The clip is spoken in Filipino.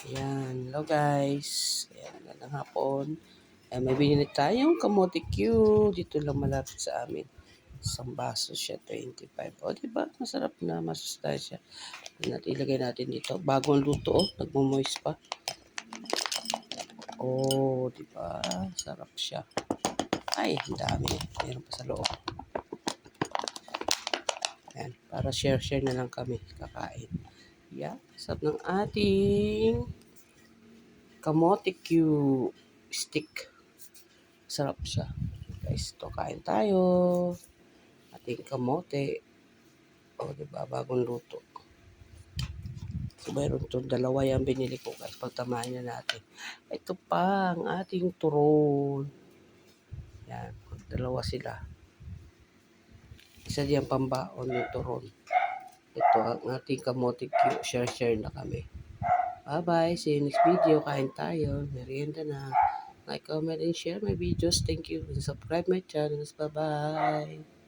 Ayan, hello guys. Ayan, magandang hapon. Ayan, may binili tayong kamote Q. Dito lang malapit sa amin. Isang baso siya, 25. O, diba? Masarap na, masustansya. Ilagay natin dito. Bagong luto, nagmumoist pa. O, diba? Sarap siya. Ay, ang dami. Meron pa sa loob. Ayan, para share-share na lang kami kakain. Yeah, sarap ng ating kamote Q stick. Sarap siya. Guys, ito kain tayo. Ating kamote. O, diba? Bagong luto. So, mayroon ito. Dalawa yung binili ko. Guys, pagtamahin na natin. Ito pa ang ating turon. Yan. Dalawa sila. Isa diyan pambaon yung turon. Ito ang ating kamote Q. Share-share na kami. Bye-bye. See you next video. Kain tayo. Merienda na. Like, comment, and share my videos. Thank you. And subscribe my channels. Bye-bye.